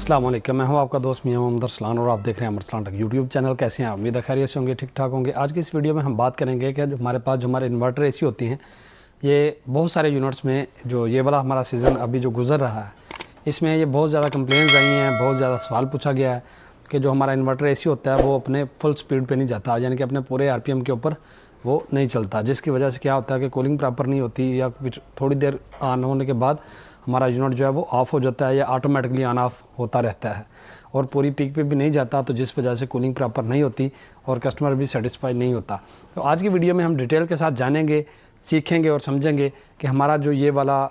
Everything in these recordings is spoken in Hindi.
अस्सलाम वालेकुम, मैं हूं आपका दोस्त मियां मोहम्मद अरसलान और आप देख रहे हैं अरसलान टेक यूट्यूब चैनल। कैसे हैं? उम्मीद है खैरियत से होंगे, ठीक ठाक होंगे। आज की इस वीडियो में हम बात करेंगे कि जो हमारे पास जो हमारे इन्वर्टर एसी होती हैं, ये बहुत सारे यूनिट्स में जो ये वाला हमारा सीज़न अभी जो गुजर रहा है, इसमें ये बहुत ज़्यादा कंप्लेंट्स आई हैं, बहुत ज़्यादा सवाल पूछा गया है कि जो हमारा इन्वर्टर एसी होता है वो अपने फुल स्पीड पर नहीं जाता, यानी कि अपने पूरे RPM के ऊपर वो नहीं चलता, जिसकी वजह से क्या होता है कि कूलिंग प्रॉपर नहीं होती, या फिर थोड़ी देर ऑन होने के बाद हमारा यूनिट जो है वो ऑफ़ हो जाता है या ऑटोमेटिकली ऑन ऑफ होता रहता है और पूरी पीक पे भी नहीं जाता, तो जिस वजह से कूलिंग प्रॉपर नहीं होती और कस्टमर भी सेटिस्फाई नहीं होता। तो आज की वीडियो में हम डिटेल के साथ जानेंगे, सीखेंगे और समझेंगे कि हमारा जो ये वाला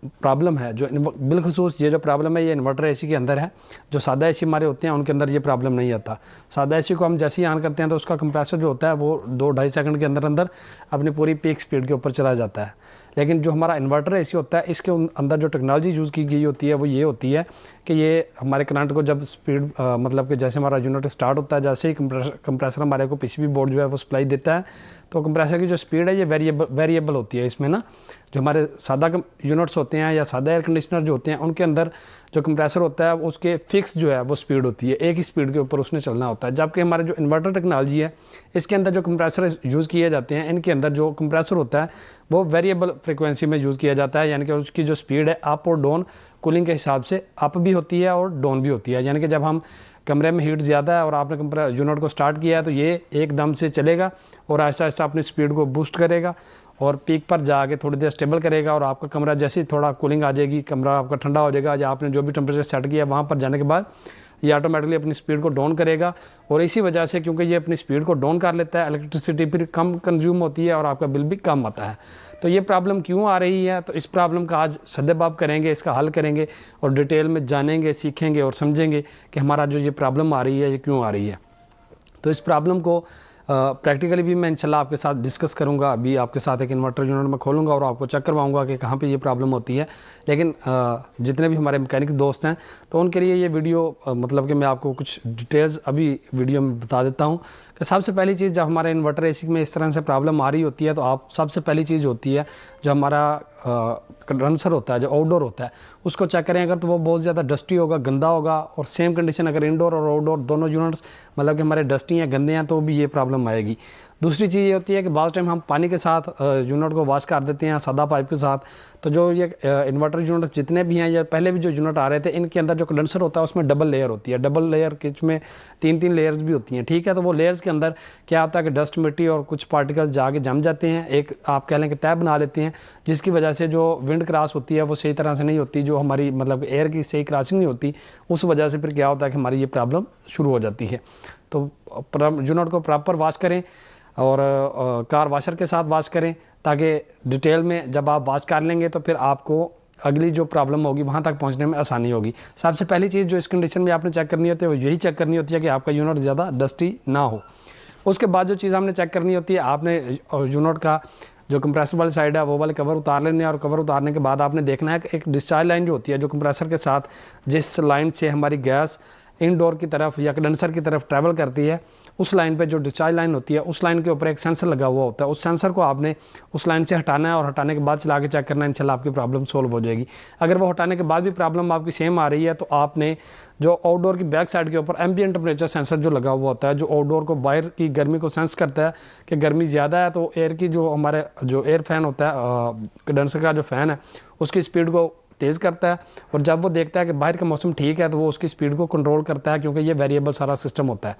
प्रॉब्लम है, जो बिलखसूस ये जो प्रॉब्लम है ये इन्वर्टर एसी के अंदर है। जो सादा एसी हमारे होते हैं उनके अंदर ये प्रॉब्लम नहीं आता। सादा एसी को हम जैसे ही ऑन करते हैं तो उसका कंप्रेसर जो होता है वो 2-2.5 सेकंड के अंदर अंदर अपनी पूरी पीक स्पीड के ऊपर चला जाता है। लेकिन जो हमारा इन्वर्टर एसी होता है इसके अंदर जो टेक्नोलॉजी यूज़ की गई होती है वो ये होती है कि ये हमारे करंट को जब स्पीड मतलब कि जैसे हमारा यूनिट स्टार्ट होता है, जैसे ही कंप्रेसर हमारे को PCB बोर्ड जो है वो सप्लाई देता है, तो कंप्रेसर की जो स्पीड है ये वेरिएबल होती है। इसमें ना जो हमारे सादा यूनिट्स होते हैं या सादा एयर कंडीशनर जो होते हैं उनके अंदर जो कंप्रेसर होता है उसके फिक्स जो है वो स्पीड होती है, एक ही स्पीड के ऊपर उसने चलना होता है। जबकि हमारे जो इन्वर्टर टेक्नोलॉजी है इसके अंदर जो कंप्रेसर यूज़ किए जाते हैं, इनके अंदर जो कंप्रेसर होता है वो वेरिएबल फ्रिक्वेंसी में यूज़ किया जाता है, यानी कि उसकी जो स्पीड है अप और डाउन कूलिंग के हिसाब से अप भी होती है और डाउन भी होती है। यानी कि जब हम कमरे में हीट ज़्यादा है और आपने यूनिट को स्टार्ट किया है तो ये एकदम से चलेगा और ऐसा ऐसा अपनी स्पीड को बूस्ट करेगा और पीक पर जाके थोड़ी देर स्टेबल करेगा, और आपका कमरा जैसे ही थोड़ा कूलिंग आ जाएगी, कमरा आपका ठंडा हो जाएगा या आपने जो भी टेम्परेचर सेट किया वहाँ पर जाने के बाद ये ऑटोमेटिकली अपनी स्पीड को डाउन करेगा। और इसी वजह से क्योंकि ये अपनी स्पीड को डाउन कर लेता है, इलेक्ट्रिसिटी फिर कम कंज्यूम होती है और आपका बिल भी कम आता है। तो ये प्रॉब्लम क्यों आ रही है, तो इस प्रॉब्लम का आज सद्देबाब करेंगे, इसका हल करेंगे और डिटेल में जानेंगे, सीखेंगे और समझेंगे कि हमारा जो ये प्रॉब्लम आ रही है ये क्यों आ रही है। तो इस प्रॉब्लम को प्रैक्टिकली भी मैं इंशाल्लाह आपके साथ डिस्कस करूंगा। अभी आपके साथ एक इन्वर्टर यूनिट में खोलूंगा और आपको चेक करवाऊंगा कि कहाँ पे ये प्रॉब्लम होती है। लेकिन जितने भी हमारे मैकेनिक्स दोस्त हैं तो उनके लिए ये वीडियो मतलब कि मैं आपको कुछ डिटेल्स अभी वीडियो में बता देता हूँ कि सबसे पहली चीज़, जब हमारे इन्वर्टर एसी में इस तरह से प्रॉब्लम आ रही होती है तो आप सबसे पहली चीज़ होती है जो हमारा कंडेंसर होता है, जो आउटडोर होता है, उसको चेक करें। अगर तो वो बहुत ज़्यादा डस्टी होगा, गंदा होगा, और सेम कंडीशन अगर इंडोर और आउटडोर दोनों यूनिट्स मतलब कि हमारे डस्टी हैं, गंदे हैं, तो भी ये प्रॉब्लम आएगी। दूसरी चीज़ ये होती है कि बाज़ टाइम हम पानी के साथ यूनिट को वॉश कर देते हैं सादा पाइप के साथ, तो जो ये इन्वर्टर यूनिट जितने भी हैं या पहले भी जो यूनिट आ रहे थे इनके अंदर जो कंडेंसर होता है उसमें डबल लेयर होती है। डबल लेयर में 3-3 लेयर्स भी होती हैं, ठीक है। तो वो लेयर्स के अंदर क्या होता है कि डस्ट, मिट्टी और कुछ पार्टिकल्स जाके जम जाते हैं, एक आप कह लें कि तय बना लेते हैं, जिसकी वजह से जो विंड क्रॉस होती है वो सही तरह से नहीं होती, जो हमारी मतलब एयर की सही क्रॉसिंग नहीं होती, उस वजह से फिर क्या होता है कि हमारी ये प्रॉब्लम शुरू हो जाती है। तो यूनिट को प्रॉपर वॉश करें और कार वॉशर के साथ वॉश करें, ताकि डिटेल में जब आप वॉश कर लेंगे तो फिर आपको अगली जो प्रॉब्लम होगी वहाँ तक पहुँचने में आसानी होगी। सबसे पहली चीज़ जो इस कंडीशन में आपने चेक करनी होती है वो यही चेक करनी होती है कि आपका यूनिट ज़्यादा डस्टी ना हो। उसके बाद जो चीज़ हमने चेक करनी होती है, आपने यूनिट का जो कंप्रेसर वाली साइड है वो वाले कवर उतार लेने, और कवर उतारने के बाद आपने देखना है कि एक डिस्चार्ज लाइन जो होती है जो कंप्रेसर के साथ, जिस लाइन से हमारी गैस इनडोर की तरफ या कंडेंसर की तरफ ट्रैवल करती है, उस लाइन पे जो डिस्चार्ज लाइन होती है उस लाइन के ऊपर एक सेंसर लगा हुआ होता है। उस सेंसर को आपने उस लाइन से हटाना है और हटाने के बाद चला के चेक करना है, इंशाल्लाह आपकी प्रॉब्लम सोल्व हो जाएगी। अगर वो हटाने के बाद भी प्रॉब्लम आपकी सेम आ रही है तो आपने जो आउटडोर की बैक साइड के ऊपर एम्बिएंट टेम्परेचर सेंसर जो लगा हुआ होता है, जो आउटडोर को बाहर की गर्मी को सेंस करता है कि गर्मी ज़्यादा है, तो एयर की जो हमारे जो एयर फैन होता है, कंडेंसर का जो फ़ैन है उसकी स्पीड को तेज़ करता है, और जब वो देखता है कि बाहर का मौसम ठीक है तो वो उसकी स्पीड को कंट्रोल करता है, क्योंकि ये वेरिएबल सारा सिस्टम होता है।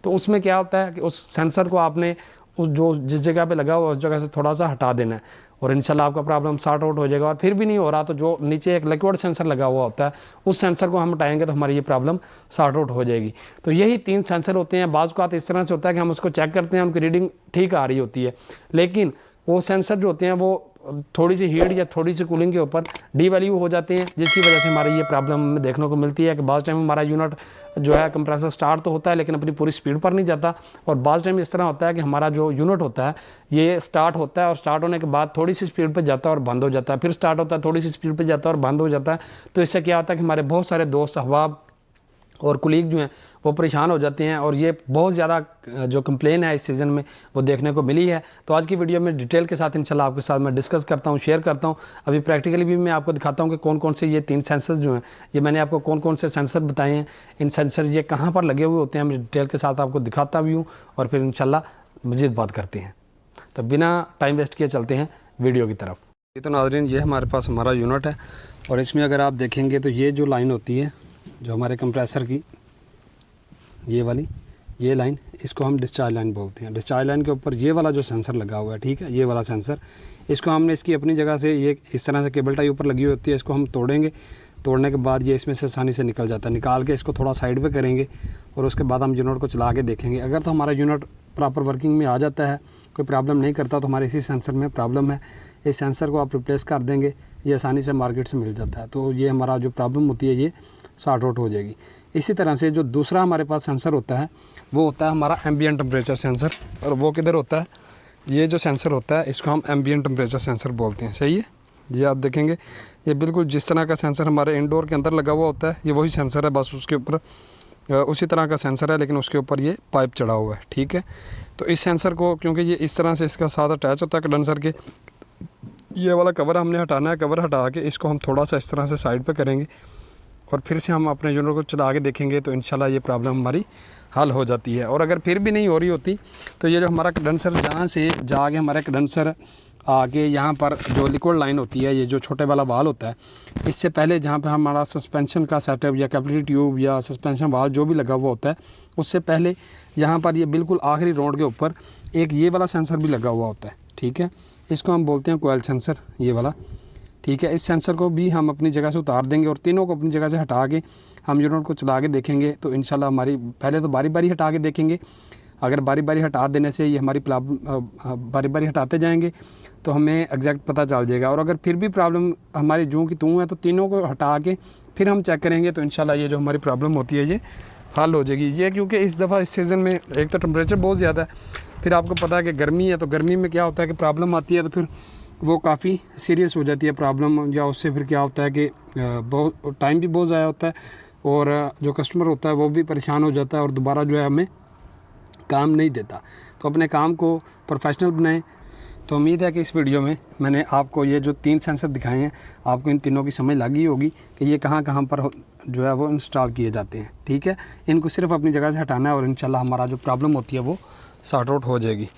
तो उसमें क्या होता है कि उस सेंसर को आपने उस जो जिस जगह पे लगा हुआ उस जगह से थोड़ा सा हटा देना है और इंशाल्लाह आपका प्रॉब्लम सॉर्ट आउट हो जाएगा। और फिर भी नहीं हो रहा तो जो नीचे एक लिक्विड सेंसर लगा हुआ होता है उस सेंसर को हम हटाएंगे तो हमारी ये प्रॉब्लम सॉर्ट आउट हो जाएगी। तो यही 3 सेंसर होते हैं। बाज़ को इस तरह से होता है कि हम उसको चेक करते हैं, उनकी रीडिंग ठीक आ रही होती है, लेकिन वो सेंसर जो होते हैं वो थोड़ी सी हीट या थोड़ी सी कूलिंग के ऊपर डी वैल्यू हो जाते हैं, जिसकी वजह से हमारी ये प्रॉब्लम हमें देखने को मिलती है कि बाज़ टाइम हमारा यूनिट जो है कंप्रेसर स्टार्ट तो होता है लेकिन अपनी पूरी स्पीड पर नहीं जाता, और बाज़ टाइम इस तरह होता है कि हमारा जो यूनिट होता है ये स्टार्ट होता है और स्टार्ट होने के बाद थोड़ी सी स्पीड पर जाता है और बंद हो जाता है, फिर स्टार्ट होता है, थोड़ी सी स्पीड पर जाता है और बंद हो जाता है। तो इससे क्या होता है कि हमारे बहुत सारे दोस्त अहबाब और कुलीग जो हैं वो परेशान हो जाते हैं, और ये बहुत ज़्यादा जो कंप्लेन है इस सीज़न में वो देखने को मिली है। तो आज की वीडियो में डिटेल के साथ इंशाल्लाह आपके साथ मैं डिस्कस करता हूँ, शेयर करता हूँ। अभी प्रैक्टिकली भी मैं आपको दिखाता हूँ कि कौन कौन से ये 3 सेंसर्स जो हैं, ये मैंने आपको कौन कौन से सेंसर बताए हैं, इन सेंसर ये कहाँ पर लगे हुए होते हैं, मैं डिटेल के साथ आपको दिखाता भी हूँ, और फिर इंशाल्लाह मज़ीद बात करते हैं। तो बिना टाइम वेस्ट किए चलते हैं वीडियो की तरफ। ये तो नाज़रीन, ये हमारे पास हमारा यूनिट है, और इसमें अगर आप देखेंगे तो ये जो लाइन होती है जो हमारे कंप्रेसर की, ये वाली ये लाइन, इसको हम डिस्चार्ज लाइन बोलते हैं। डिस्चार्ज लाइन के ऊपर ये वाला जो सेंसर लगा हुआ है, ठीक है, ये वाला सेंसर, इसको हमने इसकी अपनी जगह से, ये इस तरह से केबल टाई ऊपर लगी होती है, इसको हम तोड़ेंगे। तोड़ने के बाद ये इसमें से आसानी से निकल जाता है। निकाल के इसको थोड़ा साइड पे करेंगे, और उसके बाद हम यूनिट को चला के देखेंगे। अगर तो हमारा यूनिट प्रॉपर वर्किंग में आ जाता है, कोई प्रॉब्लम नहीं करता, तो हमारे इसी सेंसर में प्रॉब्लम है। इस सेंसर को आप रिप्लेस कर देंगे, ये आसानी से मार्केट से मिल जाता है। तो ये हमारा जो प्रॉब्लम होती है ये सॉर्ट आउट हो जाएगी। इसी तरह से जो दूसरा हमारे पास सेंसर होता है वो होता है हमारा एम्बिएंट टेम्परेचर सेंसर। और वो किधर होता है, ये जो सेंसर होता है इसको हम एम्बिएंट टेम्परेचर सेंसर बोलते हैं। सही है, ये आप देखेंगे ये बिल्कुल जिस तरह का सेंसर हमारे इंडोर के अंदर लगा हुआ होता है, ये वही सेंसर है, बस उसके ऊपर उसी तरह का सेंसर है, लेकिन उसके ऊपर ये पाइप चढ़ा हुआ है। ठीक है, तो इस सेंसर को, क्योंकि ये इस तरह से इसका साथ अटैच होता है कंडेंसर के, ये वाला कवर हमने हटाना है। कवर हटा के इसको हम थोड़ा सा इस तरह से साइड पे करेंगे, और फिर से हम अपने यूनिट को चला के देखेंगे, तो इंशाल्लाह ये प्रॉब्लम हमारी हल हो जाती है। और अगर फिर भी नहीं हो रही होती, तो ये जो हमारा कंडेंसर जहाँ से जाके हमारा कंडेंसर आगे यहाँ पर जो लिक्विड लाइन होती है, ये जो छोटे वाला वाल होता है, इससे पहले जहाँ पे हमारा सस्पेंशन का सेटअप या कैपिलरी ट्यूब या सस्पेंशन वाल जो भी लगा हुआ होता है, उससे पहले यहाँ पर ये बिल्कुल आखिरी रोड के ऊपर एक ये वाला सेंसर भी लगा हुआ होता है। ठीक है, इसको हम बोलते हैं कोयल सेंसर, ये वाला। ठीक है, इस सेंसर को भी हम अपनी जगह से उतार देंगे, और तीनों को अपनी जगह से हटा के हम यूनिट को चला के देखेंगे। तो इंशाल्लाह हमारी, पहले तो बारी बारी हटा के देखेंगे। अगर बारी बारी हटा देने से ये हमारी बारी बारी हटाते जाएंगे तो हमें एग्जैक्ट पता चल जाएगा। और अगर फिर भी प्रॉब्लम हमारी जूं की तूं है, तो तीनों को हटा के फिर हम चेक करेंगे, तो इंशाल्लाह ये जो हमारी प्रॉब्लम होती है ये हल हो जाएगी। ये क्योंकि इस दफ़ा इस सीज़न में एक तो टेम्परेचर बहुत ज़्यादा है, फिर आपको पता है कि गर्मी है, तो गर्मी में क्या होता है कि प्रॉब्लम आती है, तो फिर वो काफ़ी सीरियस हो जाती है प्रॉब्लम। या उससे फिर क्या होता है कि बहुत टाइम भी बहुत ज़ाया होता है, और जो कस्टमर होता है वो भी परेशान हो जाता है, और दोबारा जो है हमें काम नहीं देता। तो अपने काम को प्रोफेशनल बनाएं। तो उम्मीद है कि इस वीडियो में मैंने आपको ये जो 3 सेंसर दिखाए हैं, आपको इन तीनों की समझ लगी होगी कि ये कहाँ कहाँ पर जो है वो इंस्टॉल किए जाते हैं। ठीक है, इनको सिर्फ अपनी जगह से हटाना है, और इंशाल्लाह हमारा जो प्रॉब्लम होती है वो सॉर्ट आउट हो जाएगी।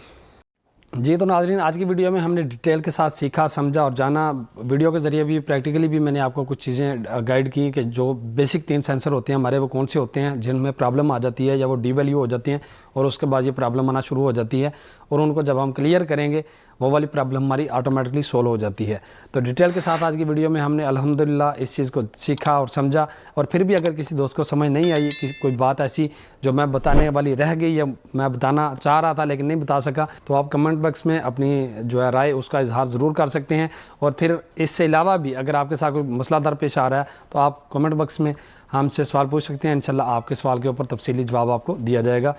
जी तो नाज़रीन, आज की वीडियो में हमने डिटेल के साथ सीखा, समझा और जाना। वीडियो के ज़रिए भी प्रैक्टिकली भी मैंने आपको कुछ चीज़ें गाइड की कि जो बेसिक 3 सेंसर होते हैं हमारे, वो कौन से होते हैं जिनमें प्रॉब्लम आ जाती है या वो डीवैल्यू हो जाती हैं, और उसके बाद ये प्रॉब्लम आना शुरू हो जाती है, और उनको जब हम क्लियर करेंगे वो वाली प्रॉब्लम हमारी ऑटोमेटिकली सोल्व हो जाती है। तो डिटेल के साथ आज की वीडियो में हमने अल्हम्दुलिल्लाह इस चीज़ को सीखा और समझा। और फिर भी अगर किसी दोस्त को समझ नहीं आई, कि कोई बात ऐसी जो मैं बताने वाली रह गई या मैं बताना चाह रहा था लेकिन नहीं बता सका, तो आप कमेंट बॉक्स में अपनी जो है राय उसका इजहार ज़रूर कर सकते हैं। और फिर इससे अलावा भी अगर आपके साथ कोई मसला दर पेश आ रहा है, तो आप कमेंट बॉक्स में हमसे सवाल पूछ सकते हैं। इंशाल्लाह आपके सवाल के ऊपर तफसीली जवाब आपको दिया जाएगा।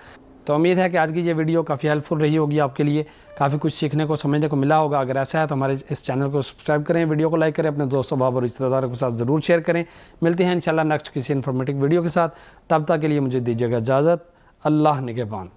तो उम्मीद है कि आज की ये वीडियो काफ़ी हेल्पफुल रही होगी आपके लिए, काफ़ी कुछ सीखने को समझने को मिला होगा। अगर ऐसा है तो हमारे इस चैनल को सब्सक्राइब करें, वीडियो को लाइक करें, अपने दोस्तों बाब और रिश्तेदारों के साथ ज़रूर शेयर करें। मिलते हैं इंशाल्लाह नेक्स्ट किसी इन्फॉर्मेटिव वीडियो के साथ। तब तक के लिए मुझे दीजिएगा इजाज़त। अल्लाह निगहबान।